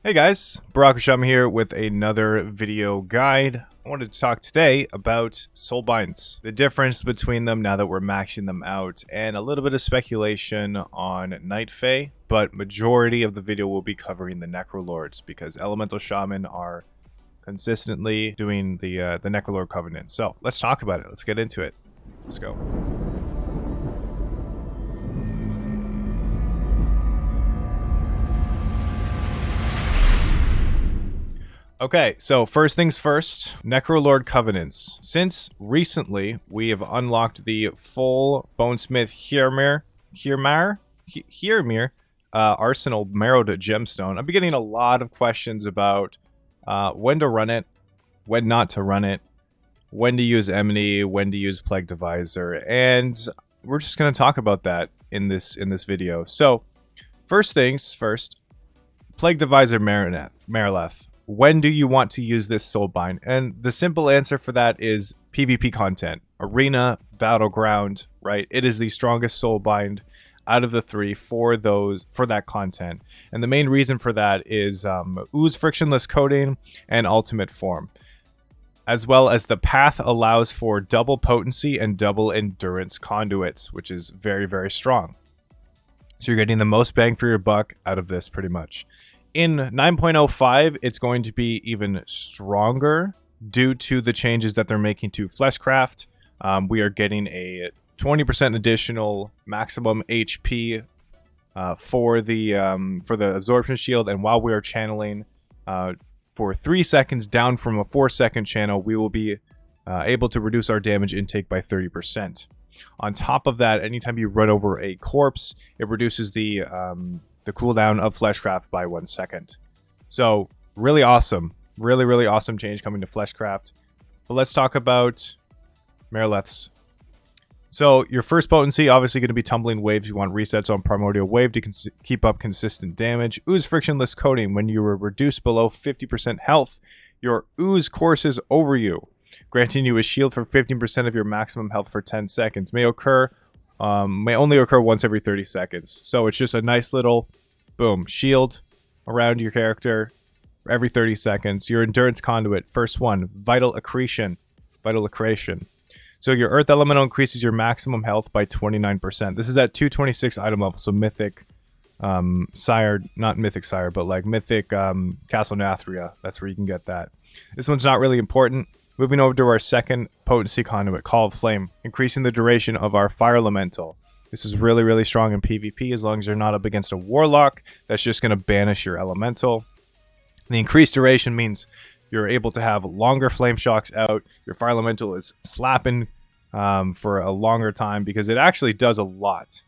Hey guys, Barokoshama here with another video guide. I wanted to talk today about Soulbinds, the difference between them now that we're maxing them out, and a little bit of speculation on Night Fae, but majority of the video will be covering the Necrolords because Elemental Shaman are consistently doing the Necrolord Covenant. So let's talk about it. Let's get into it. Let's go. Okay, so first things first, Necrolord Covenants. Since recently, we have unlocked the full Bonesmith Heimir Arsenal Marrowed Gemstone. I'm getting a lot of questions about when to run it, when not to run it, when to use Emeni, when to use Plague Divisor, and we're just going to talk about that in this video. So, first things first, Plague Divisor Marileth. When do you want to use this Soulbind? And the simple answer for that is PvP content. Arena, Battleground, right? It is the strongest Soulbind out of the three for that content. And the main reason for that is Ooze Frictionless Coating and Ultimate Form. As well as the path allows for double potency and double endurance conduits, which is very, very strong. So you're getting the most bang for your buck out of this pretty much. In 9.05, it's going to be even stronger due to the changes that they're making to Fleshcraft. We are getting a 20% additional maximum HP for the absorption shield, and while we are channeling for 3 seconds down from a 4-second channel, we will be able to reduce our damage intake by 30%. On top of that, anytime you run over a corpse, it reduces the cooldown of Fleshcraft by 1 second. So really awesome. Really awesome change coming to Fleshcraft. But let's talk about Marileth's. So your first potency, obviously going to be Tumbling Waves. You want resets on Primordial Wave to keep up consistent damage. Ooze Frictionless Coating. When you are reduced below 50% health, your ooze courses over you, granting you a shield for 15% of your maximum health for 10 seconds. May only occur once every 30 seconds. So it's just a nice little, boom, shield around your character every 30 seconds. Your Endurance Conduit, first one, Vital Accretion. So your Earth Elemental increases your maximum health by 29%. This is at 226 item level, so Mythic Sire, not Mythic Sire, but like Mythic Castle Nathria. That's where you can get that. This one's not really important. Moving over to our second potency conduit, Call of Flame, increasing the duration of our Fire Elemental. This is really strong in PvP as long as you're not up against a Warlock. That's just going to banish your Elemental. The increased duration means you're able to have longer Flame Shocks out. Your Fire Elemental is slapping for a longer time because it actually does a lot.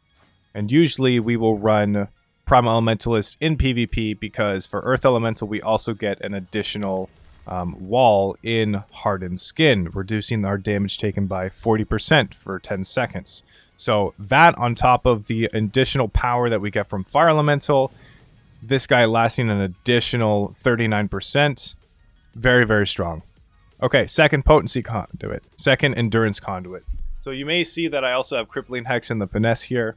And usually we will run Primal Elementalist in PvP because for Earth Elemental we also get an additional wall in Hardened Skin, reducing our damage taken by 40% for 10 seconds. So that on top of the additional power that we get from Fire Elemental, this guy lasting an additional 39%. Very strong. Okay, second potency conduit. Second endurance conduit. So you may see that I also have Crippling Hex in the finesse here.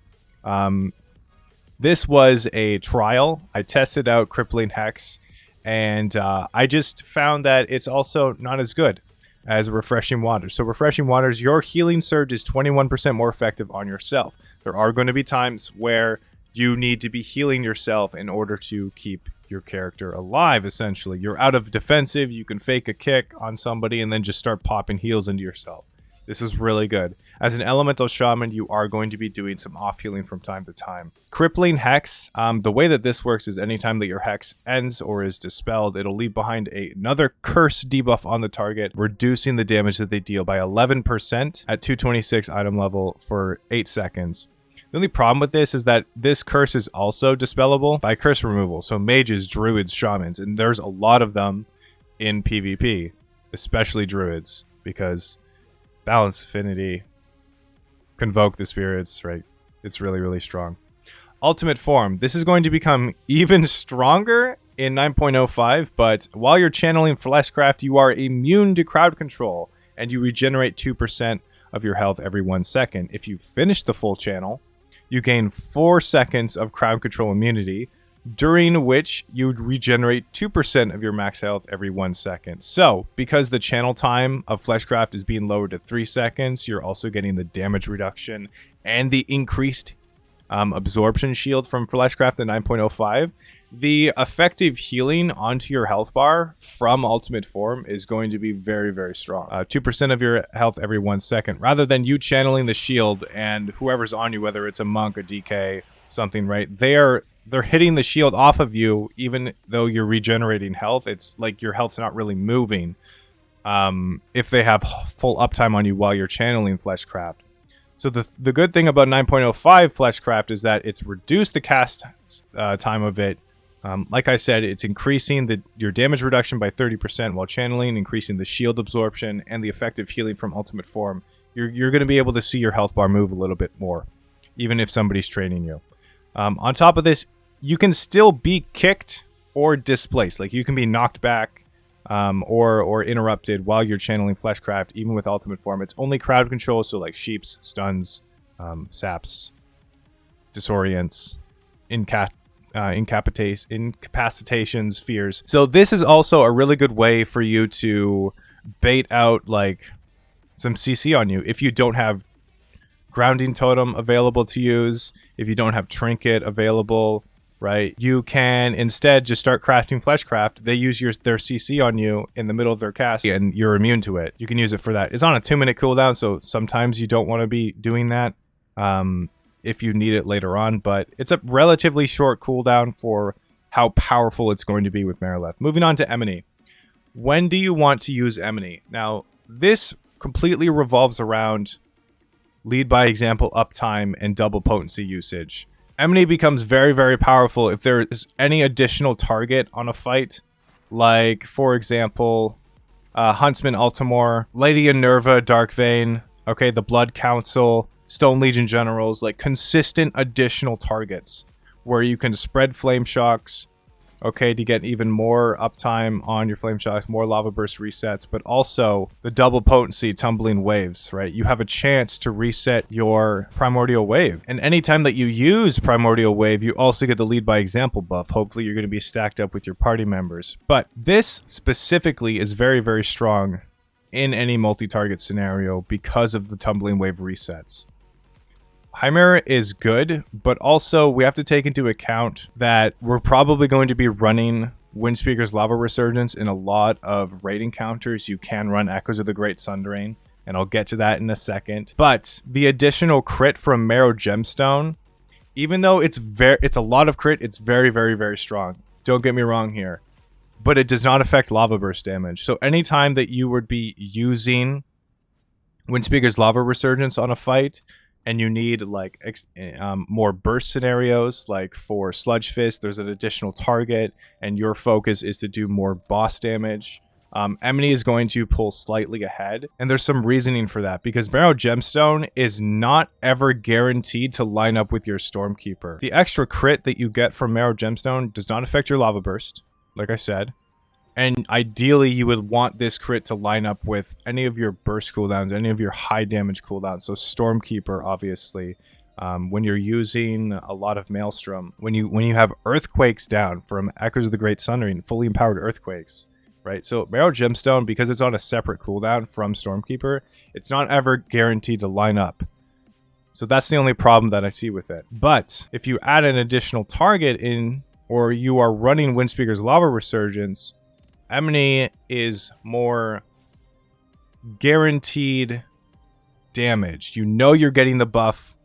This was a trial. I tested out Crippling Hex, and I just found that it's also not as good as Refreshing Waters. So Refreshing Waters, your healing surge is 21% more effective on yourself. There are going to be times where you need to be healing yourself in order to keep your character alive, essentially. You're out of defensive, you can fake a kick on somebody and then just start popping heals into yourself. This is really good. As an Elemental Shaman, you are going to be doing some off-healing from time to time. Crippling Hex, the way that this works is anytime that your Hex ends or is dispelled, it'll leave behind another curse debuff on the target, reducing the damage that they deal by 11% at 226 item level for 8 seconds. The only problem with this is that this curse is also dispellable by curse removal. So mages, druids, shamans, and there's a lot of them in PvP, especially druids, because balance affinity, convoke the spirits, right? It's really strong. Ultimate Form. This is going to become even stronger in 9.05, but while you're channeling Fleshcraft, you are immune to crowd control, and you regenerate 2% of your health every 1 second. If you finish the full channel, you gain 4 seconds of crowd control immunity, during which you would regenerate 2% of your max health every 1 second. So, because the channel time of Fleshcraft is being lowered to 3 seconds, you're also getting the damage reduction and the increased absorption shield from Fleshcraft at 9.05. The effective healing onto your health bar from ultimate form is going to be very, very strong. 2% of your health every 1 second, rather than you channeling the shield and whoever's on you, whether it's a monk, a DK, something, right? They're hitting the shield off of you, even though you're regenerating health. It's like your health's not really moving if they have full uptime on you while you're channeling Fleshcraft. So the good thing about 9.05 Fleshcraft is that it's reduced the cast time of it. Like I said, it's increasing your damage reduction by 30% while channeling, increasing the shield absorption and the effective healing from ultimate form. You're going to be able to see your health bar move a little bit more, even if somebody's training you. On top of this, you can still be kicked or displaced. Like, you can be knocked back or interrupted while you're channeling Fleshcraft, even with ultimate form. It's only crowd control, so like sheeps, stuns, saps, disorients, incapacitations, fears. So this is also a really good way for you to bait out like some CC on you if you don't have grounding totem available to use, if you don't have trinket available, right? You can instead just start crafting Fleshcraft. They use their CC on you in the middle of their cast and you're immune to it. You can use it for that. It's on a 2-minute cooldown, so sometimes you don't want to be doing that if you need it later on, but it's a relatively short cooldown for how powerful it's going to be with Marileth. Moving on to Emeni. When do you want to use Emeni? Now, this completely revolves around lead by example uptime and double potency usage. Emeni becomes very, very powerful if there is any additional target on a fight, like, for example, Huntsman Ultimore, Lady Enerva, Darkvein, okay, the Blood Council, Stone Legion Generals, like consistent additional targets where you can spread Flame Shocks, okay, to get even more uptime on your Flame Shocks, more Lava Burst resets, but also the double potency Tumbling Waves, right? You have a chance to reset your Primordial Wave. And anytime that you use Primordial Wave, you also get the lead by example buff. Hopefully you're going to be stacked up with your party members. But this specifically is very, very strong in any multi-target scenario because of the Tumbling Wave resets. Heimir is good, but also we have to take into account that we're probably going to be running Windspeaker's Lava Resurgence in a lot of raid encounters. You can run Echoes of the Great Sundering, and I'll get to that in a second. But the additional crit from Marrow Gemstone, even though it's a lot of crit, it's very, very, very strong. Don't get me wrong here. But it does not affect Lava Burst damage. So anytime that you would be using Windspeaker's Lava Resurgence on a fight, and you need like more burst scenarios, like for Sludge Fist, there's an additional target, and your focus is to do more boss damage. Emeni is going to pull slightly ahead, and there's some reasoning for that, because Marrow Gemstone is not ever guaranteed to line up with your Stormkeeper. The extra crit that you get from Marrow Gemstone does not affect your Lava Burst, like I said. And ideally, you would want this crit to line up with any of your burst cooldowns, any of your high damage cooldowns. So Stormkeeper, obviously, when you're using a lot of Maelstrom, when you have Earthquakes down from Echoes of the Great Sundering, fully empowered Earthquakes, right? So Marrow Gemstone, because it's on a separate cooldown from Stormkeeper, it's not ever guaranteed to line up. So that's the only problem that I see with it. But if you add an additional target in, or you are running Windspeaker's Lava Resurgence, Emeni is more guaranteed damage. You know you're getting the buff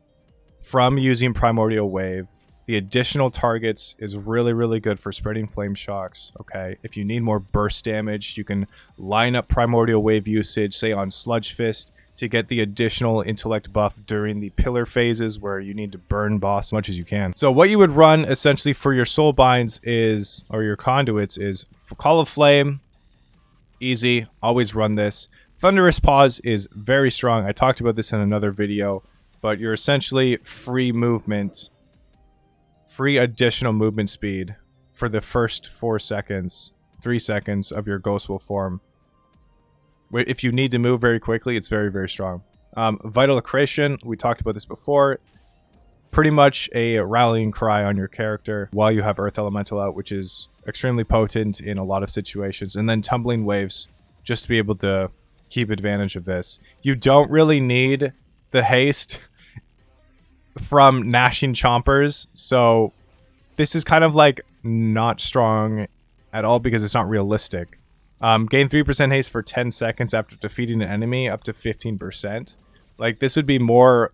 from using Primordial Wave. The additional targets is really, really good for spreading Flame Shocks, okay? If you need more burst damage, you can line up Primordial Wave usage, say on Sludge Fist, to get the additional intellect buff during the pillar phases where you need to burn boss as much as you can. So what you would run essentially for your Soulbinds is, or your Conduits, is Call of Flame, easy, always run this. Thunderous Paws is very strong. I talked about this in another video, but you're essentially free movement, free additional movement speed for the first 4 seconds, 3 seconds of your Ghostwolf form. If you need to move very quickly, it's very, very strong. Vital Accretion, we talked about this before. pretty much a rallying cry on your character while you have Earth Elemental out, which is extremely potent in a lot of situations. And then Tumbling Waves, just to be able to keep advantage of this. You don't really need the haste from Gnashing Chompers, so this is kind of like not strong at all because it's not realistic. Gain 3% haste for 10 seconds after defeating an enemy, up to 15%. Like, this would be more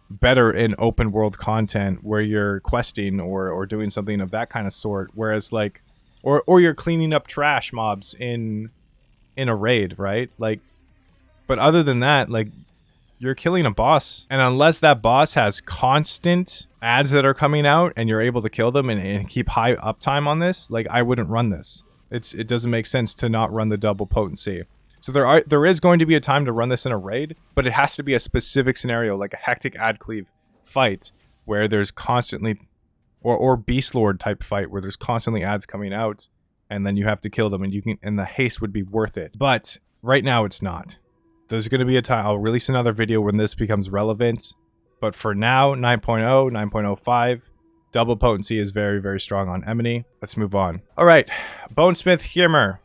better in open world content where you're questing or doing something of that kind of sort, whereas like or you're cleaning up trash mobs in a raid, right? Like, but other than that, like, you're killing a boss, and unless that boss has constant ads that are coming out and you're able to kill them and keep high uptime on this, like, I wouldn't run this. It doesn't make sense to not run the double potency. So there is going to be a time to run this in a raid, but it has to be a specific scenario, like a hectic ad cleave fight where there's constantly, or Beast Lord type fight where there's constantly ads coming out, and then you have to kill them, and the haste would be worth it. But right now it's not. There's going to be a time I'll release another video when this becomes relevant, but for now, 9.0, 9.05. Double potency is very, very strong on Emeni. Let's move on. All right, Bonesmith Heimir.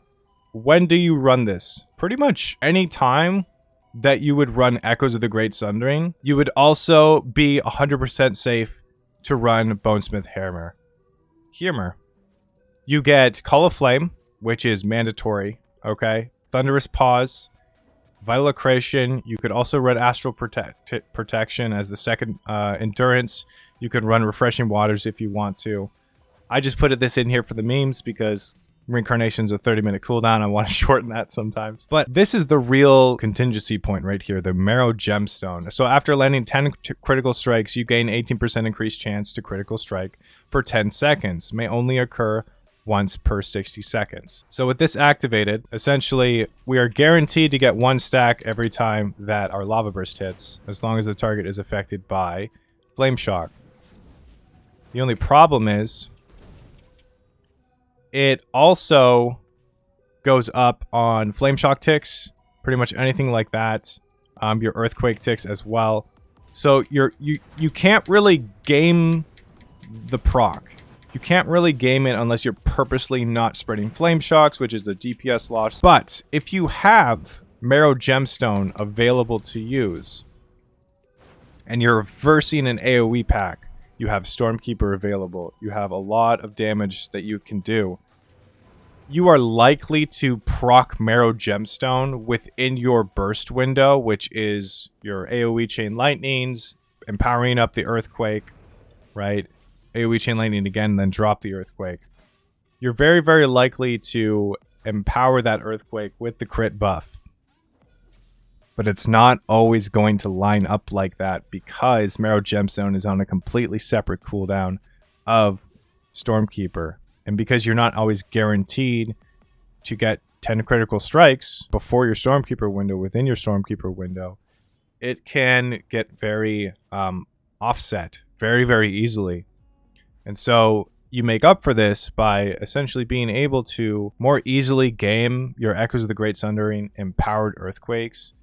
When do you run this? Pretty much any time that you would run Echoes of the Great Sundering. You would also be 100% safe to run Bonesmith Heimir. You get Call of Flame, which is mandatory, okay? Thunderous Pause, Vital Accretion. You could also run Astral Protection as the second endurance. You can run Refreshing Waters if you want to. I just put this in here for the memes because Reincarnation's a 30-minute cooldown. I want to shorten that sometimes. But this is the real contingency point right here, the Marrow Gemstone. So after landing 10 critical strikes, you gain 18% increased chance to critical strike for 10 seconds. May only occur once per 60 seconds. So with this activated, essentially, we are guaranteed to get 1 stack every time that our Lava Burst hits, as long as the target is affected by Flame Shock. The only problem is it also goes up on Flame Shock ticks, pretty much anything like that. Your Earthquake ticks as well. So you can't really game the proc. You can't really game it unless you're purposely not spreading Flame Shocks, which is the DPS loss. But if you have Marrow Gemstone available to use, and you're reversing an AoE pack, you have Stormkeeper available, you have a lot of damage that you can do, you are likely to proc Marrow Gemstone within your burst window, which is your AoE Chain Lightnings, empowering up the Earthquake, right? AoE Chain Lightning again, then drop the Earthquake. You're very, very likely to empower that Earthquake with the crit buff. But it's not always going to line up like that because Marrow Gemstone is on a completely separate cooldown of Stormkeeper. And because you're not always guaranteed to get 10 critical strikes before your Stormkeeper window, within your Stormkeeper window, it can get very offset very, very easily. And so you make up for this by essentially being able to more easily game your Echoes of the Great Sundering empowered Earthquakes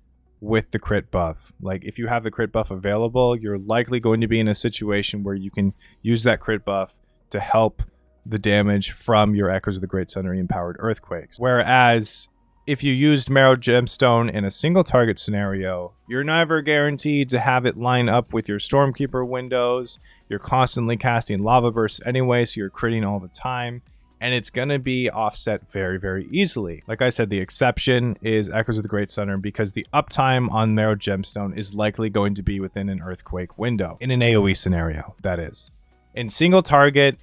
with the crit buff. Like, if you have the crit buff available, you're likely going to be in a situation where you can use that crit buff to help the damage from your Echoes of the Great Sundering empowered Earthquakes. Whereas if you used Marrow Gemstone in a single target scenario, you're never guaranteed to have it line up with your Stormkeeper windows. You're constantly casting Lava Bursts anyway, so you're critting all the time. And it's going to be offset very, very easily. Like I said, the exception is Echoes of the Great Sundering because the uptime on Marrow Gemstone is likely going to be within an Earthquake window. In an AoE scenario, that is. In single target,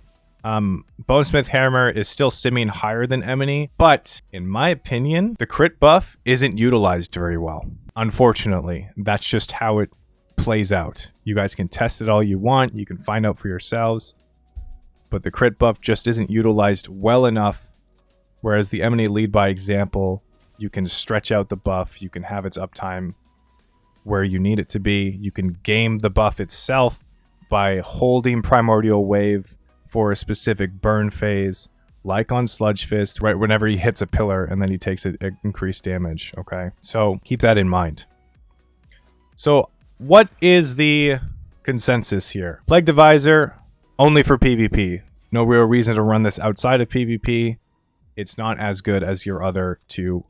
Bonesmith Heimir is still simming higher than Emeni, but in my opinion, the crit buff isn't utilized very well. Unfortunately, that's just how it plays out. You guys can test it all you want. You can find out for yourselves. But the crit buff just isn't utilized well enough. Whereas the Emeni lead by example, you can stretch out the buff. You can have its uptime where you need it to be. You can game the buff itself by holding Primordial Wave for a specific burn phase, like on Sludge Fist, right whenever he hits a pillar and then he takes increased damage, okay? So keep that in mind. So what is the consensus here. Plague Divisor, only for PvP. No real reason to run this outside of PvP. It's not as good as your other two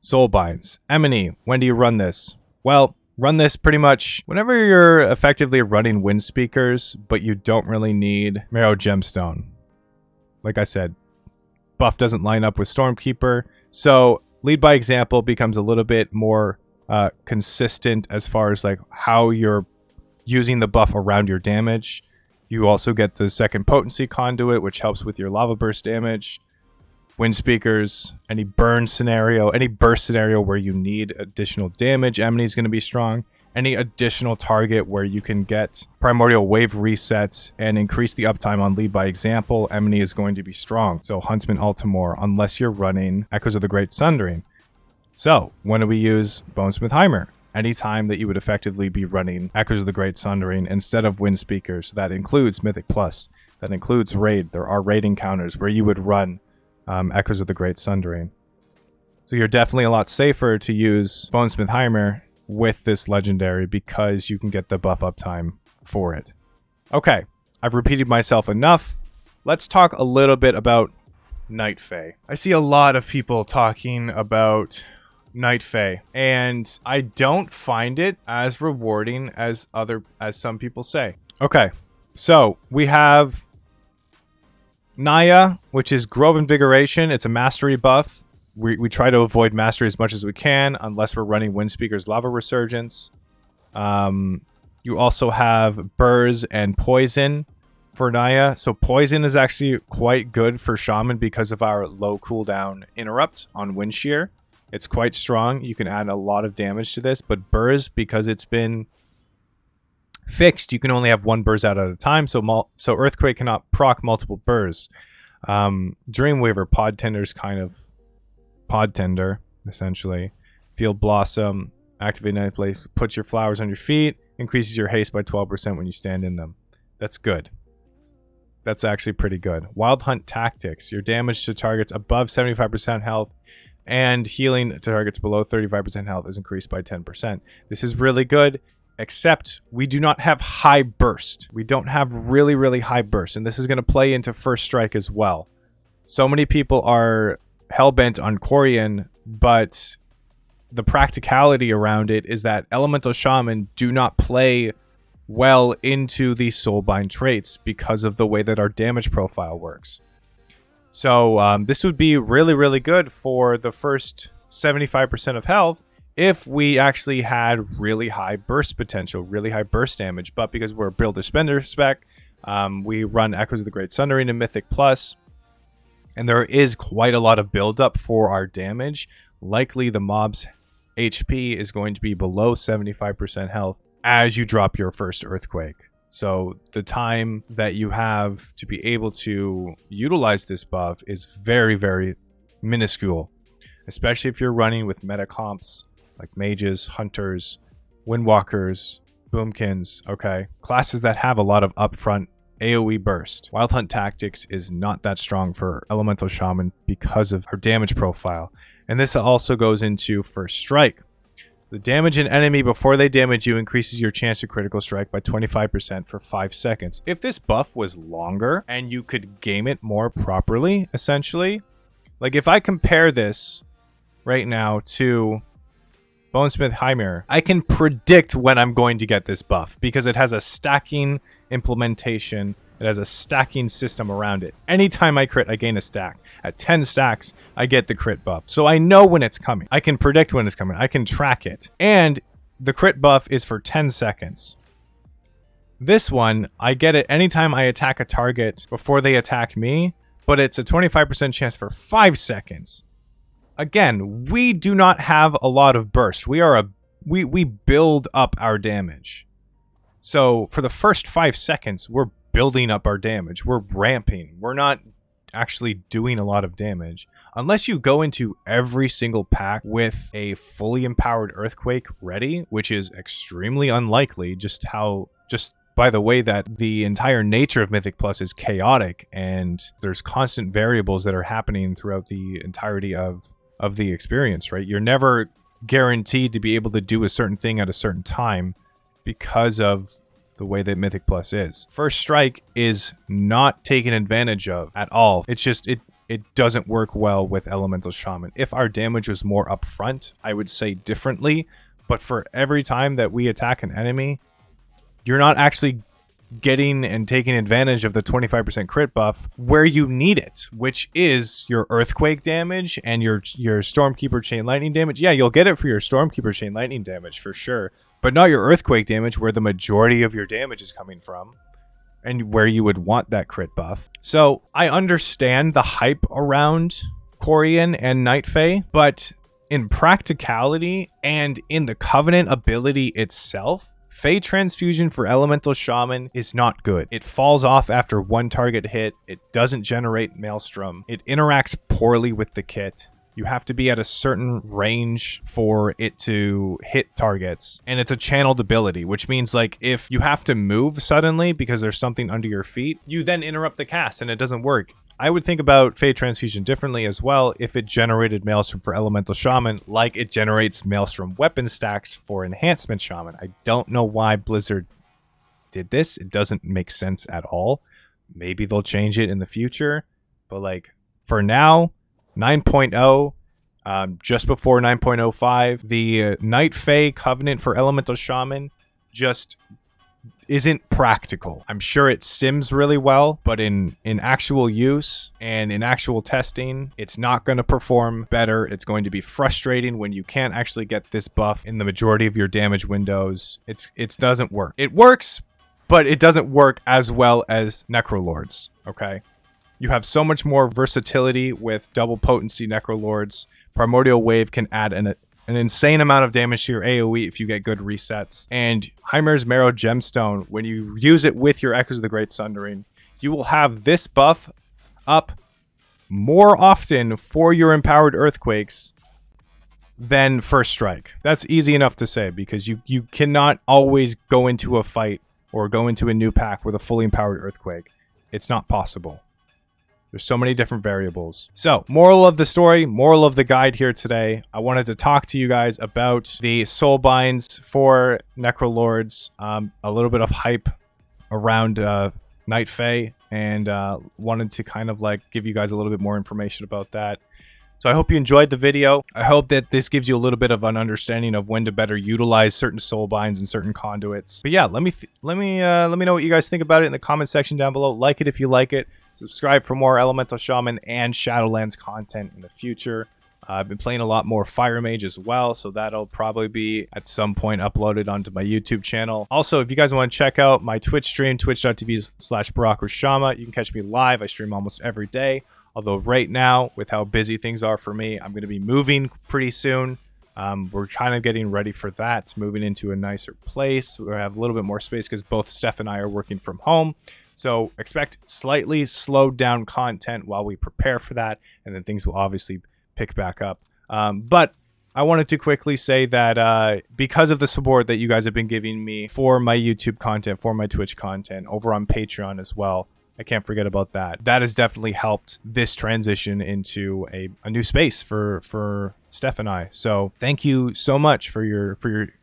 Soulbinds. Emeni, when do you run this? Well, run this pretty much whenever you're effectively running Wind Speakers, but you don't really need Marrow Gemstone. Like I said, buff doesn't line up with Stormkeeper, so lead by example becomes a little bit more consistent as far as like how you're using the buff around your damage. You also get the second potency conduit, which helps with your lava burst damage. Wind Speakers, any burn scenario, any burst scenario where you need additional damage, Emeni is going to be strong. Any additional target where you can get primordial wave resets and increase the uptime on lead by example, Emeni is going to be strong. So Huntsman Altamore, unless you're running Echoes of the Great Sundering. So when do we use Bonesmith Heimir? Anytime that you would effectively be running Echoes of the Great Sundering instead of Wind Speakers. That includes Mythic Plus. That includes Raid. There are raid encounters where you would run Echoes of the Great Sundering. So you're definitely a lot safer to use Bonesmith Heimir with this legendary because you can get the buff uptime for it. Okay, I've repeated myself enough. Let's talk a little bit about Night Fae. I see a lot of people talking about Night Fae, and I don't find it as rewarding as some people say. Okay, so we have Naya, which is Grove Invigoration. It's a mastery buff. We try to avoid mastery as much as we can, unless we're running Wind Speaker's Lava Resurgence. You also have Burrs and Poison for Naya. So Poison is actually quite good for Shaman because of our low cooldown interrupt on Wind Shear. It's quite strong. You can add a lot of damage to this, but Burrs, because it's been fixed, you can only have one Burrs out at a time, so Earthquake cannot proc multiple Burrs. Dreamweaver, Pod Tender's kind of Pod Tender, essentially. Field Blossom, activate Night Place, puts your flowers on your feet, increases your haste by 12% when you stand in them. That's good. That's actually pretty good. Wild Hunt Tactics, your damage to targets above 75% health and healing to targets below 35% health is increased by 10%. This is really good, except we do not have high burst. We don't have really, really high burst, and this is going to play into First Strike as well. So many people are hellbent on Quarian, but the practicality around it is that Elemental Shaman do not play well into these Soulbind traits because of the way that our damage profile works. So this would be really, really good for the first 75% of health if we actually had really high burst potential, really high burst damage. But because we're a Builder Spender spec, we run Echoes of the Great Sundering and Mythic Plus, and there is quite a lot of buildup for our damage. Likely the mob's HP is going to be below 75% health as you drop your first Earthquake. So the time that you have to be able to utilize this buff is very, very minuscule, especially if you're running with meta comps like mages, hunters, windwalkers, boomkins, okay? Classes that have a lot of upfront AoE burst. Wild Hunt Tactics is not that strong for Elemental Shaman because of her damage profile. And this also goes into First Strike. The damage an enemy before they damage you increases your chance to critical strike by 25% for 5 seconds. If this buff was longer and you could game it more properly, essentially, like if I compare this right now to Bonesmith Heimir, I can predict when I'm going to get this buff because it has a stacking implementation. It has a stacking system around it. Anytime I crit, I gain a stack. At 10 stacks, I get the crit buff. So I know when it's coming. I can predict when it's coming. I can track it. And the crit buff is for 10 seconds. This one, I get it anytime I attack a target before they attack me, but it's a 25% chance for 5 seconds. Again, we do not have a lot of burst. We build up our damage. So for the first 5 seconds, we're building up our damage. We're ramping. We're not actually doing a lot of damage. Unless you go into every single pack with a fully empowered Earthquake ready, which is extremely unlikely, just by the way that the entire nature of Mythic Plus is chaotic and there's constant variables that are happening throughout the entirety of the experience, right? You're never guaranteed to be able to do a certain thing at a certain time because of the way that Mythic Plus is. First Strike is not taken advantage of at all. It's just, it doesn't work well with Elemental Shaman. If our damage was more upfront, I would say differently. But for every time that we attack an enemy, you're not actually getting and taking advantage of the 25% crit buff where you need it, which is your Earthquake damage and your Stormkeeper Chain Lightning damage. Yeah, you'll get it for your Stormkeeper Chain Lightning damage for sure, but not your Earthquake damage where the majority of your damage is coming from and where you would want that crit buff. So I understand the hype around Corian and Night Fae, but in practicality and in the Covenant ability itself, Fae Transfusion for Elemental Shaman is not good. It falls off after one target hit. It doesn't generate Maelstrom. It interacts poorly with the kit. You have to be at a certain range for it to hit targets. And it's a channeled ability, which means like if you have to move suddenly because there's something under your feet, you then interrupt the cast and it doesn't work. I would think about Fae Transfusion differently as well if it generated Maelstrom for Elemental Shaman like it generates Maelstrom weapon stacks for Enhancement Shaman. I don't know why Blizzard did this. It doesn't make sense at all. Maybe they'll change it in the future. But like for now, 9.0, just before 9.05, the Night Fae Covenant for Elemental Shaman just isn't practical. I'm sure it sims really well, but in actual use and in actual testing, it's not going to perform better. It's going to be frustrating when you can't actually get this buff in the majority of your damage windows. It doesn't work. It works, but it doesn't work as well as Necrolords, okay? You have so much more versatility with double potency Necrolords. Primordial Wave can add an insane amount of damage to your AoE if you get good resets. And Heimir's Marrow Gemstone, when you use it with your Echoes of the Great Sundering, you will have this buff up more often for your Empowered Earthquakes than First Strike. That's easy enough to say because you cannot always go into a fight or go into a new pack with a fully Empowered Earthquake. It's not possible. There's so many different variables. So, moral of the story, moral of the guide here today. I wanted to talk to you guys about the Soulbinds for Necrolords, a little bit of hype around Night Fae, and wanted to kind of like give you guys a little bit more information about that. So I hope you enjoyed the video. I hope that this gives you a little bit of an understanding of when to better utilize certain Soulbinds and certain conduits. But yeah, let me know what you guys think about it in the comment section down below. Like it if you like it. Subscribe for more Elemental Shaman and Shadowlands content in the future. I've been playing a lot more Fire Mage as well, so that'll probably be at some point uploaded onto my YouTube channel. Also, if you guys want to check out my Twitch stream, twitch.tv/Barokoshama, you can catch me live. I stream almost every day. Although right now, with how busy things are for me, I'm going to be moving pretty soon. We're kind of getting ready for that, moving into a nicer place. We have a little bit more space because both Steph and I are working from home. So expect slightly slowed down content while we prepare for that, and then things will obviously pick back up. But I wanted to quickly say that because of the support that you guys have been giving me for my YouTube content, for my Twitch content, over on Patreon as well, I can't forget about that. That has definitely helped this transition into a new space for Steph and I. So thank you so much for your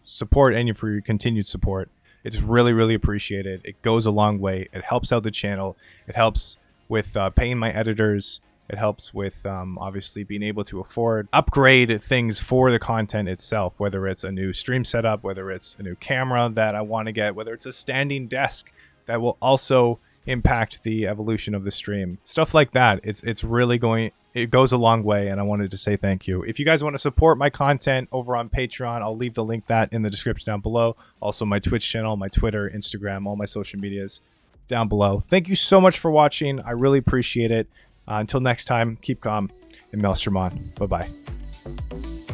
support and for your continued support. It's really, really appreciated. It goes a long way. It helps out the channel. It helps with paying my editors. It helps with obviously being able to upgrade things for the content itself, whether it's a new stream setup, whether it's a new camera that I want to get, whether it's a standing desk that will also impact the evolution of the stream. Stuff like that. It goes a long way, and I wanted to say thank you. If you guys want to support my content over on Patreon, I'll leave the link in the description down below. Also my Twitch channel, my Twitter, Instagram, all my social medias down below. Thank you so much for watching. I really appreciate it. Until next time, keep calm and Maelstrom on. Bye-bye.